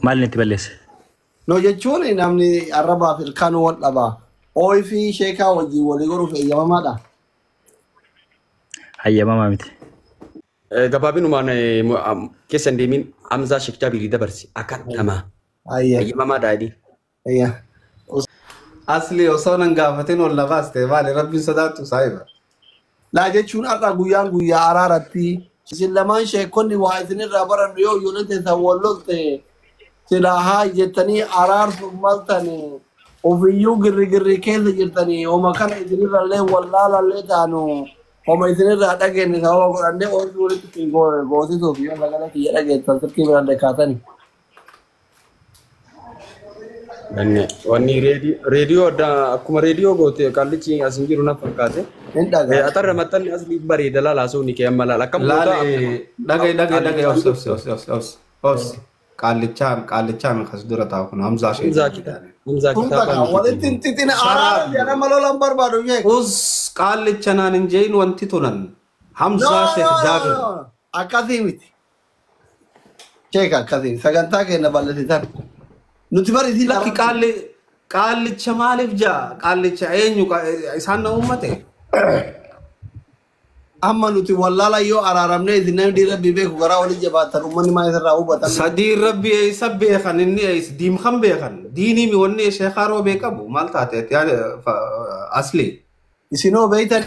maal itti balleesse? No jechuun namni arrabaa fi ilkaan wal dhabaa. Ooyi fi sheekaa wajjin walii godhuuf eeyyamamaadha. Hayyamamaa miti. Gabaabinumaan keessa hin deemin Hamzaa Sheek Jaabirii dabarsi akka namaa. Hayyamamaa daadhii. Asli osoo nan gaafatin ol labaaste maali rabbiin sodaattu saayiba. Laa jechuun har'a guyyaa araaratti isin lamaan sheekonni waa isinirraa barannu yoo ijoollee teessan wal lolte silaa haa jettanii araarsuuf maltanii ofiyyuu girri keessa jirtanii homa kana isinirrallee wallaalallee taanu homa isinirraa dhageenye sababa godhannee oolchuu walitti goosisuuf yoo lagana kiyya dhageessan sirkii biraan dekkaatanii. Wanni reediyoo akkuma reediyoo goote qallichi asin jiru na fakkaate. Atarra maxxanni asli bareeda laalaasuu ni keeyyan malaa akkam goota. Dhagay os qaallichaan kas dura taa'u kun Hamzaa Sheek. Hamzaa kitaaba. Walitti xixina araara jedha malolaan barbaadu jechuudha. Us qaallicha naan hin jeeyin wanti tunan Hamzaa Sheek Jaabir. Akkasii miti. Sheek akkasii sagantaa keenya bal'isiisan. Nuti barisi lakki qaallicha maaliif jaa qaallicha eenyu isaan na uummate. Amma nuti wallaala yoo araaramne isin namni dhiirra beeku garaa waliin jabaatan uummanni maa isarraa hubatan. Sadii rabbi isa beekan inni diimkan beekan diinii mi wanni sheekaa roobee qabu maal taate asli. Isinoo beeytan.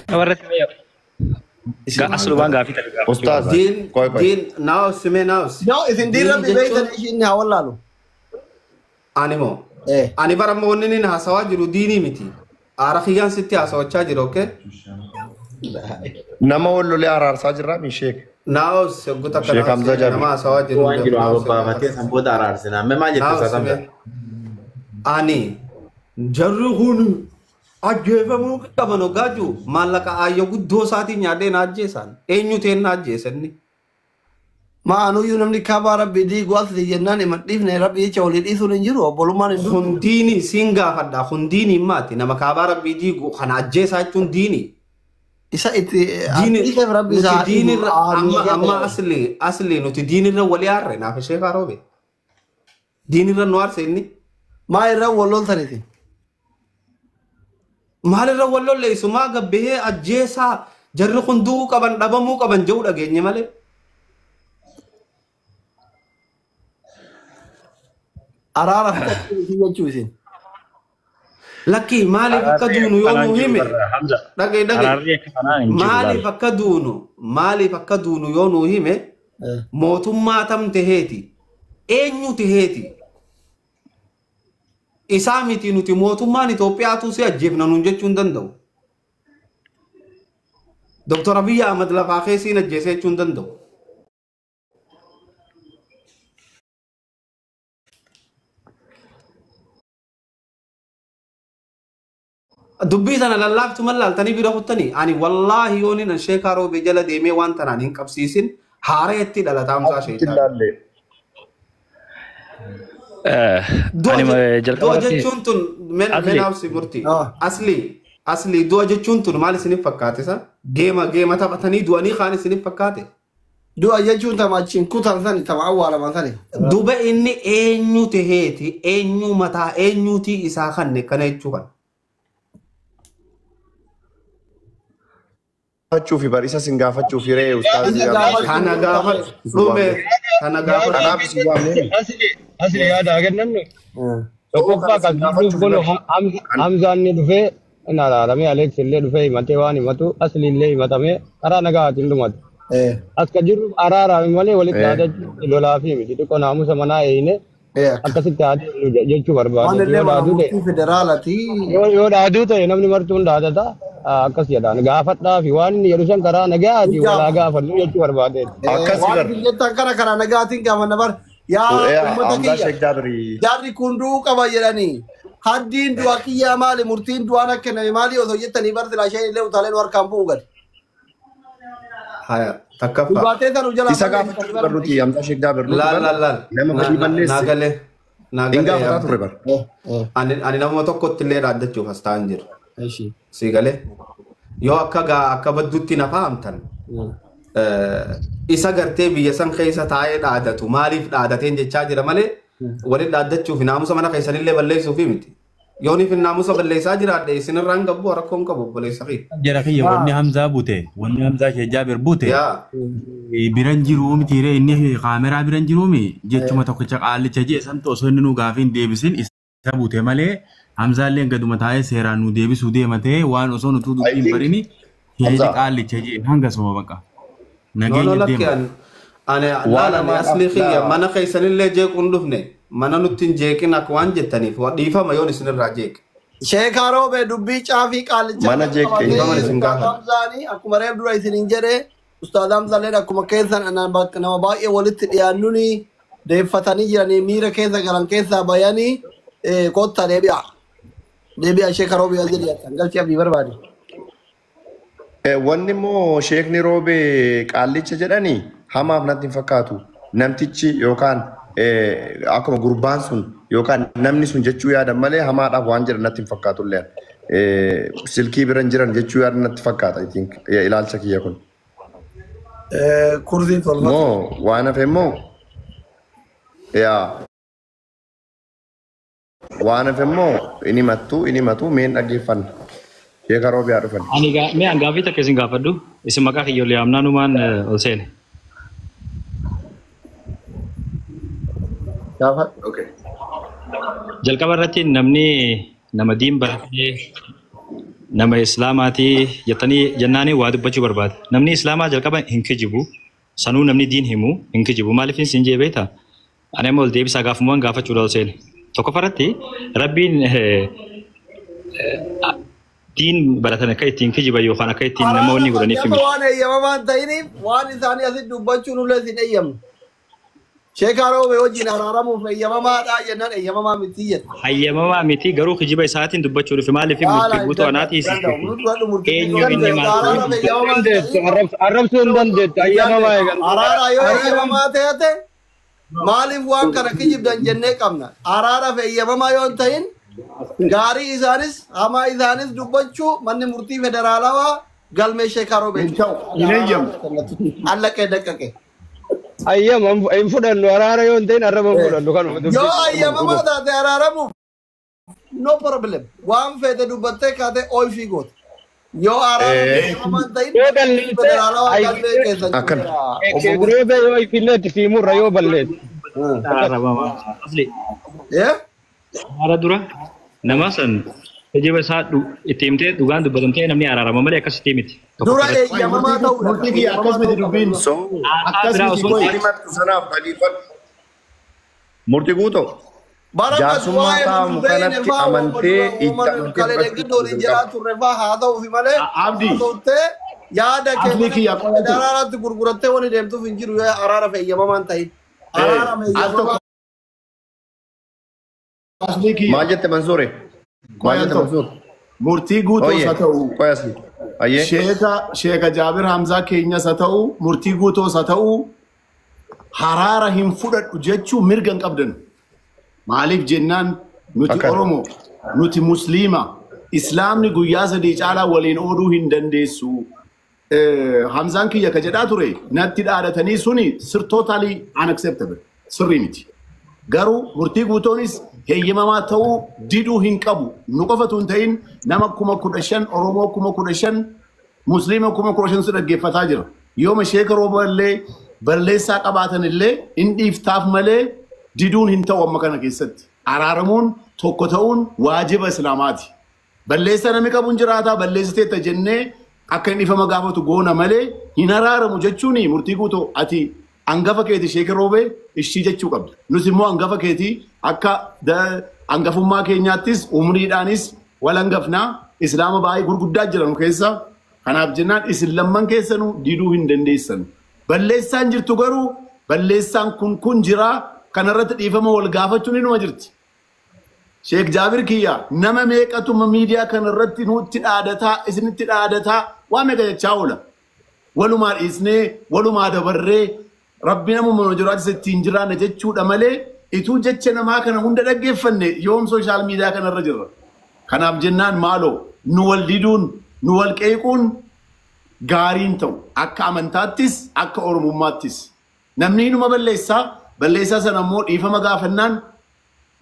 Aslumaan gaafii ta'a. Ustaz. Diin naawus simee naawus. No isin dhiirra beeytan ishiin haa wallaalu. Animo. Ani baramma wanni inni haasawaa jiru diinii miti. Arakiyyaan sitti haasawachaa jiru okkee. Nama wallolee araarsaa jirraa mi Sheek? Naawus guutaa kana nama haasawaa jiru. Waan jiru ababaafatee sanboota araarsinaa. Mee maal jettee sasamta? Ani jarri kun ajjeefamuu qaban ogaaju maallaqa ayyoo guddoo isaatiin nyaadhee na ajjeesan. Eenyu ta'een na ajjeesanni? Maanuyyuu namni kaabaa rabbii diiguu asli jennaan himan dhiifne rabbii jecha walii dhiisuun hin jiru obbolummaan hin jiru. Hundiini siin gaafadha hundiini maati nama kaabaa rabbii diiguu kana ajjeesaa jechuun diini. Isa itti dhiiseef rabbi isaa diinirra amma asli nuti diinirra walii aarre naaf ishee kaaroobe. Diinirra nu aarse inni. Maa irra wal loltaniti? Maalirra wal lolle isumaa gabbehee ajjeesaa jarri kun du'uu qaban dhabamuu qaban jedhu dhageenye malee. Araara fudhachuu jechuu isin. Lakki maaliif akka duunu yoo nu hime dhagee maaliif akka duunu yoo nu hime mootummaa tam taheeti eenyu taheeti isaa miti nuti mootummaan Itoophiyaatu si ajjeefna nuun jechuu hin danda'u. Dr. Abiy Ahmed lafaa keessiin ajjeesee jechuu hin danda'u. Dubbii sana lallaaftu mallaaltanii bira kuttanii ani wallaahi yooni nan sheekaa roobee jala deemee waan tanaan hin qabsiisin haareetti dhalataa Hamzaa Sheek. Du'a jechuun tun menaafsi murtii asli du'a jechuun tun maal isiniif fakkaate sa geema taphatanii du'anii kaan isiniif fakkaate. Du'a jechuun tamaachiin kutan sani tama awwaalaman sani. Duba inni eenyu taheeti eenyu mataa eenyuutii isaa kanne kana jechuu kana. Fachuufi barisa sin gaafachuufi ree ustaaz. Kana gaafa dhume kana gaafa. Kanaaf si waamne. Asli yaada agannannu. Tokkoffaa kan duuf golu Hamzaan ni dhufee inni araaramee Aleeks illee dhufee himatee waan himatu asli illee himatamee karaa nagaatiin dhumate. Akka jiru araaraame malee walitti aadachuun lolaa fi miti xiqqoo naamusa manaa eeyine akkasitti aaduu jechuu barbaade. Yoo dhaaduu ta'e namni martuun dhaadata. Akkas jedhaan gaafadhaa fi waan inni jedhu san karaa nagaati walaa gaafadhu jechuu barbaade. Waan jettan karaa nagaatiin gaafanna bar yaa uummata kiyya jaarri kun du'uu qaba jedhanii haddiin du'a kiyyaa maali murtiin du'aan akka kenname maali osoo jettanii bar silaa isheen illee utaaleen harkaan bu'u gadi. Takkaffaa. Dhugaatee sana jala isa gaafachuu barruuti Hamzaa Sheek Jaabir. Laal nama badii balleesse. Naagalee ture bar. Ani nama tokkotti illee dhaaddachuuf as ta'an jiru. Sigalee yoo akka badduutti na fahamtan isa gartee biyya san keessa taa'ee dhaadatu maaliif dhaadateen jechaa jira malee Walid addachuuf naamusa mana keessanillee balleessuuf miti. Yooni fi naamusa balleessaa jiraadhe isinirraan gabbu rakkoon qabu balleessa qi. Jara kiyya wanni Hamzaa bute wanni Hamzaa kee Jaabir bute biran jiru miti ree inni kaameraa biran jiru mi jechuma tokkicha qaalicha jee san osoo inni nu gaafiin deebisin isa bute malee Hamzaallee gaduma taa'ee seeraan nu deebisuu deematee waan osoo nuti dubbiin barini jechi qaalicha jee hanga soma baqa. Nageenya deema. Ane laala asli khiyya mana keessanillee jeequun dhufne mana nutti hin jeeqin akka waan jettaniif dhiifama yoon isinirraa jeeq. Sheekaa Roobee dubbii caafii qaalicha Mana jeeqee dhiifama isin gaafa. Hamzaanii akkuma reef dura isiniin jedhee Ustaad Hamzaallee akkuma keessan nama baay'ee walitti dhiyaannuni deeffatanii jiranii miira keessa galan keessaa bayanii kottaa deebi'a. Deebi'a Sheekaa Roobee wal jedhiyatan galchee abdii barbaade. Wanni immoo sheekni roobee qaallicha jedhanii hamaaf natti hin fakkaatu. Namtichi yookaan akkuma gurbaan sun yookaan namni sun jechuu yaadan malee hamaadhaaf waan jedhan natti hin fakkaatu illee. Silkii biran jiran jechuu yaadan natti fakkaata ilaalcha kiyya kun. Kursii tolfata. Moo waan hafe immoo waan hafe immoo inni mattuu meen dhaggeeffanna. Sheekaa Roobee haa dhufan. Ani mee gaafii takka isin gaafadhu isin maqaa kiyyoolee amnaanumaan ol seene. Jalqaba irratti namni nama diin baratee nama islaamaatii jettanii jennaanii waa dubbachuu barbaada. Namni islaamaa jalqaba hin kijibu sanuu namni diin himu hin kijibu maaliif isin jee beektaa? Ani amma ol deebisaa gaafamumaan gaafachuudha ol seene. Tokkoffaratti rabbiin diin baratan akka ittiin kijiban yookaan akka ittiin namoonni godhaniif himi. Waan eeyyamamaan ta'iniif waan isaanii asitti dubbachuun ullee isin eeyyamu. Sheekaa Roobee wajjin araaramuuf eeyyamamaadha jennaan eeyyamamaa miti jedha. Eeyyamamaa miti garuu kijiba isaatiin dubbachuu dhufe maaliif murtii guutuu anaati isiisuuf. Eenyu inni maal arrabsuu hin dandeettu eeyyamamaa eegalu. Araara yoo eeyyamamaa ta'e maaliif waan kana kijibdan jennee qabna. Araaraaf eeyyamamaa yoo hin ta'in gaarii isaanis hamaa isaanis dubbachuu manni murtii federaalawaa galmee Sheekaa Roobee. Allaqee daqqaqee. Ayyama hin fudhannu araara yoo hin ta'in arraba hin fudhannu kanuma. Yoo ayyamamaa taate araaramuuf no problem. Waan feete dubbattee kaatee ooyifii goote. Yoo araaramuuf hin ta'in federaalawaa galmee keessan. Roobee yoo ifilleetti fiimurra yoo balleetti. Araara dura nama san kijiba isaa itti himtee dhugaan dubbatamtee namni araarama malee akkasitti miti. Dura eeyyamamaa ta'uudha. Murtii guutuu. Jaarsummaa taa'amu kanatti amantee itti haa ta'uufi malee yaada keessa daraaraatti gurgurattee wani deemtuuf hin jiru araaraaf eeyyamamaan ta'in. Maal jette Mansuure? Murtii guutuus haa ta'u. Sheeka Jaabir Hamzaa keenyas haa ta'u murtii guutuus haa ta'u haraara hin fudhadhu jechuun mirga hin qabdan. Maaliif jennaan nuti Oromoo nuti Musliima Islaamni guyyaa sadii caalaa waliin ooluu hin dandeessu. Hamzaan kiyya ka jedhaa ture natti dhaadhatanii suni totally unacceptable sirrii miti. Garuu murtii guutuunis heeyyamamaa ta'uu diduu hin qabu. Nu qofatu hin ta'in nama 15,000 Oromoo 15,000 Musliima 15,000 si dhaggeeffataa jira. Yooma Sheeka Roobee illee balleessaa qabaatan illee hin dhiiftaaf malee diduun hin ta'u amma kana keessatti. Araaramuun tokko ta'uun waajiba Islaamaati. Balleessa namni qabu hin jiraata balleessiteetta jennee akka hin dhiifama gaafatu goona malee hin araaramu jechuun murtii guutuu ati angafa keeti Sheeka Roobee ishii jechuu qabda. Nus immoo angafa keeti akka angafummaa keenyaattis umriidhaanis wal angafnaa Islaama baay'ee gurguddaa jiran keessa. Kanaaf jennaan isin lamman keessanuu diduu hin dandeessan. Balleessaan jirtu garuu balleessaan kun jiraa kanarratti dhiifama wal gaafachuun inuma jirti. Sheek Jaabir kiyya nama meeqatuma miidiyaa kanarratti nutti dhaadataa isinitti dhaadataa waa meeqa jechaa oola. Walumaa dhiisnee walumaa dabarree rabbi namuma nu jiraatu ittiin jiraanne jechuudha malee ituu jecha namaa kana hunda dhaggeeffanne yoom sooshaal miidiyaa kanarra jirra. Kanaaf jennaan maaloo nu wal diduun nu wal qeequun gaariin ta'u akka amantaattis akka oromummaattis namni inuma balleessaa sana immoo dhiifama gaafannaan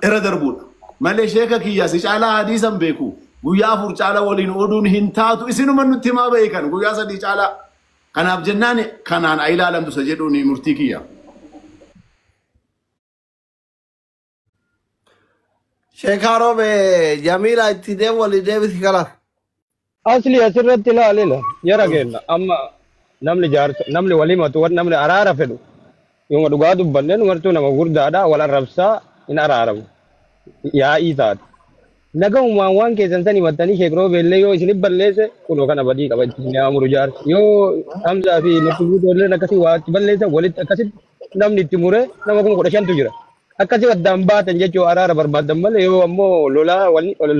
Era darbuudha. Malee sheeka kiyya si caalaa hadiisan beeku. Guyyaa afur caalaa waliin oduun hin taatu isinuma nutti himaa beekan guyyaa sadii caalaa. Kanaaf jennaan kanaan ilaalamtu isa jedhuun murtii kiyya. Sheekharoo be Jamiila itti deewwali deebisi kalaaf. Asli asirratti ilaalela yara kenna amma namni walimatu namni araara fedhu yoo dhugaa dubbanne numartuu nama gurdaadha wal arrabsaa in araaramu yaa'ii taate nagamumaan waan keessan sani mattanii sheekroo beellee yoo isin balleesse kunoo kana badii qaba itti amuru jaarsi yoo Hamzaa fi nuti guutoollee akkasii waa itti balleessa walitti akkasitti namni itti mure nama 15,000tu jira akkasii waddaan baatan jechuu araara barbaadan malee yoo ammoo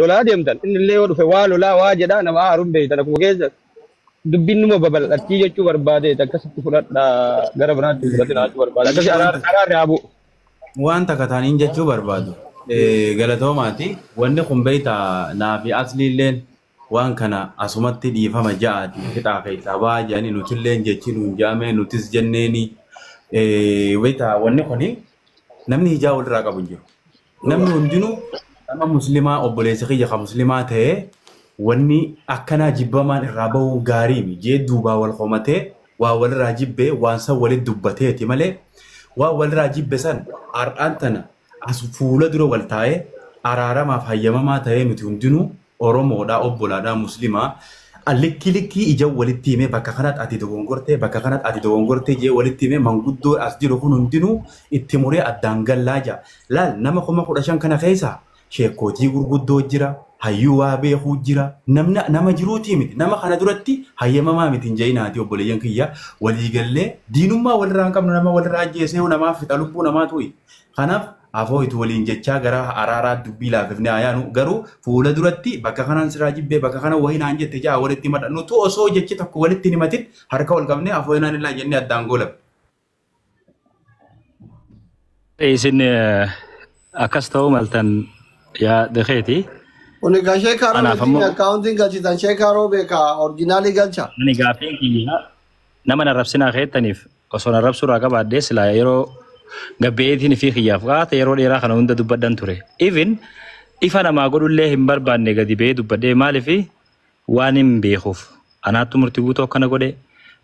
lolaa deemtan innillee yoo dhufe waa lolaa waa jedhaa nama haaruun beeytan akkuma keessa dubbiin numa babal'attii jechuu barbaade akkasitti fudhadha gara biraatti fudhatina jechuu barbaade akkasii araarri haa bu'u. Waan takka taaniin jechuu barbaadu galatoomaati wanni kun beeyta naa fi asliilleen waan kana asumatti dhiifama ja'aati fixaa keessaa ba'aa jedhanii nutilleen jechi nuun jaamee nutis jenneeni beeyta wanni kuni namni hijaa walirraa qabu jiru. Namni hundinuu nama muslimaa obboleessa kiyya kan muslimaa ta'ee wanni akkanaa jibbamaan irraa bahuun gaarii jee duubaa wal qomatee waa walirraa jibbee waan san walitti dubbateeti malee waa walirraa jibbe san har'aan tana as fuula dura wal taa'ee araaramaaf hayyamamaa ta'ee nuti hundinuu Oromoodhaa obbolaadhaa muslimaa likki ija walitti himee bakka kanatti ati dogongortee jee walitti himee manguddoo as jiru kun hundinuu itti muree addaan gallaa jira. Laal nama 15,000 kana keessa sheekkootii gurguddoo jira. Hayyuu waa beekuu jira nama jiruutii miti nama kana duratti hayyamamaa miti hin jayinaati obboleeyyan kiyya waliigallee diinummaa walirraa hin qabnu nama walirraa ajjeesee namaaf fixa lubbuu namaa tu'i. Kanaaf afoo itti waliin jechaa gara araaraa dubbii laafifnee ayaanu garuu fuula duratti bakka kanaan sirraa jibbee bakka kana wayii naan jette jaa walitti madhannutu osoo jechi tokko walitti hin himatin harka wal qabnee afoo inaan illaa jennee addaan goolabne. Isin akkas ta'uu maltan yaa dekeeti. Uni ga Sheekharoo meetiin akkaawuntiin galchitan Sheekharoo beeka orjinaalii galcha. Ani gaafiin kiyya nama narrabsinaa keettaniif osoo narrabsuuraa qabaadde silaa yeroo gabbeetiin fi kiyyaaf qaata yeroo dheeraa kana hunda dubbaddan ture. Even ifa namaa godhullee hin barbaanne gadi ba'ee dubbadhee maaliif waan hin beekuuf. Anaattu murtii guutuu akkana godhe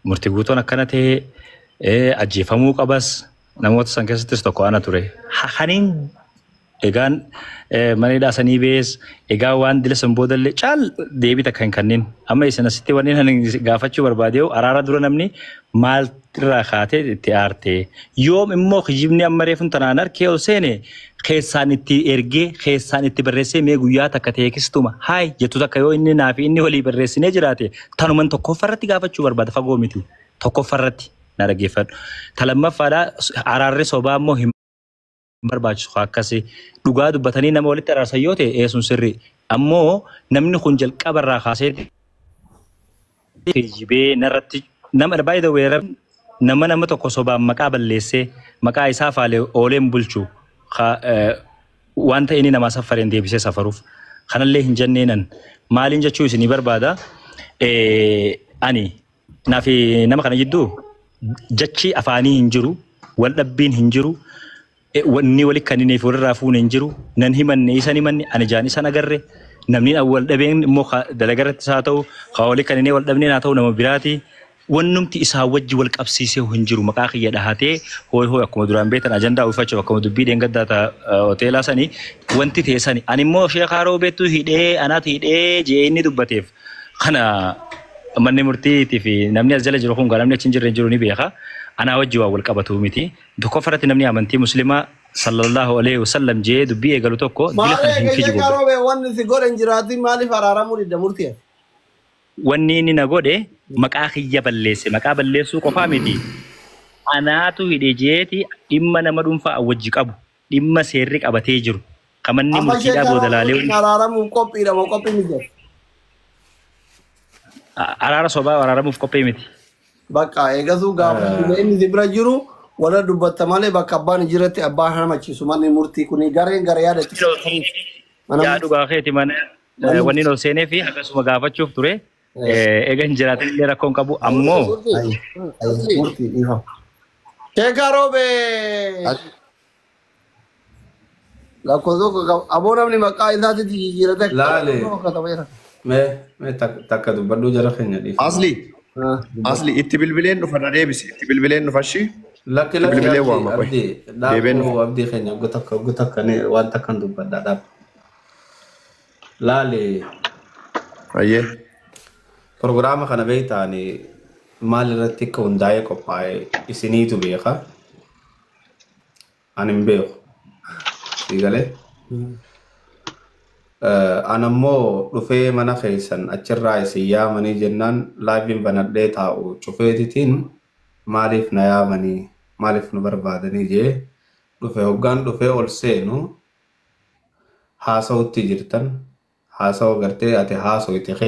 murtii guutuun akkana ta'ee ajjeefamuu qabas namoota san keessattis tokko ana ture. Haniin egaan manidhaa sanii bees egaa waan dila san boodallee caal deebita kan kanneen amma isin asitti wanneen gaafachuu barbaadee araara dura namni maal irraa kaatee itti aarte yoom immoo kijibni amma reefun tanaan arkee ol seene keessaan itti ergee keessaan itti barreessee mee guyyaa takka teekistuma haay jettu takka yoo inni naa fi inni walii barreessinee jiraate tanuman tokkoffarratti gaafachuu barbaada fagoo miti tokkoffarratti na dhaggeeffadhu talamaffaadhaa araarri sobaa immoo hin barbaachisu akkasii dhugaa dubbatanii nama walitti araarsan yoo ta'e eesun sirri ammoo namni kun jalqabarraa kaasee kijibee narratti nama baay'ee weeraa nama tokko sobaan maqaa balleessee maqaa isaa faalee ooleen bulchu wanta inni nama safareen deebisee safaruuf kanallee hin jenneenan maaliin jechuu isinii barbaada ani naafi nama kana jidduu jechi afaanii hin jiru wal dhabbiin hin jiru wanni wali kanneen fuulirraa fuune hin jiru nan himanne isan himanne ani jaan isan agarre namni wal dhabeen immoo dalagarratti isaa ta'u wali kanneen wal dhabneen haa ta'u nama biraati wannumti isaa wajji wal qabsiisee hin jiru maqaa kiyya dhahatee hooy akkuma duraan beetan ajandaa uffachuu akkuma dubbii deengaddaa hoteelaa sanii wanti teessani ani immoo Sheekharoo beektu hidhee anaatu hidhee jee inni dubbateef kana manni murtiitii fi namni as jala jiru kun namni achi hin jirre jiru ni beeka ana wajji waa wal qabatu miti tokko farati namni amantii muslimaa sallallahu alaihi wasallam jee dubbii eegalu tokko dila kan hin kijibu Sheekharoo be wanni si godhe jiraati maaliif araaramuu didda murtiya wanni inni na godhe maqaa kiyya balleesse maqaa balleessuu qofaa miti anaatu hidhe jeeti dhimma nama dhuunfaa wajji qabu dhimma seerri qabatee jiru kamanni murtiidhaa boodalaalee araaramuu qophiidha moo qophii miti araara sobaa araaramuuf qophii miti bakka eegasuu gaafa inni si bira jiru wala dubbatta malee bakka abbaan jiratti abbaan hamachiisu manni murtii kuni gareen gara yaadatti yaa dhugaa keeti mana wanni ol seenee fi akkasuma gaafachuuf ture eegan jiraatin illee rakkoon qabu ammoo Sheekharoo be La cosa abona ni makai zati jijirate. لا لي ما تك دبلو جرى خنيا دي أصلي إنت بالبلين نفنا ديبس إنت بالبلين نفشي لك بالبلين وما أبدي دابو أبدي خنيا قتك كني وانت كن دبل داب لا لي أيه program خنا بيتاني مال رتك ونداي كوباي إسني تبيخا أنا مبيخ يقاله أنا مو رفي منا خيسن أشرع سيا مني جنان لايفين بندي تاو شوفيتين مالف نيا مني مالف نبربادني جه رفي هوغان رفي أولسينو هاسو تجرتن هاسو غرتي أتي هاسو يتخي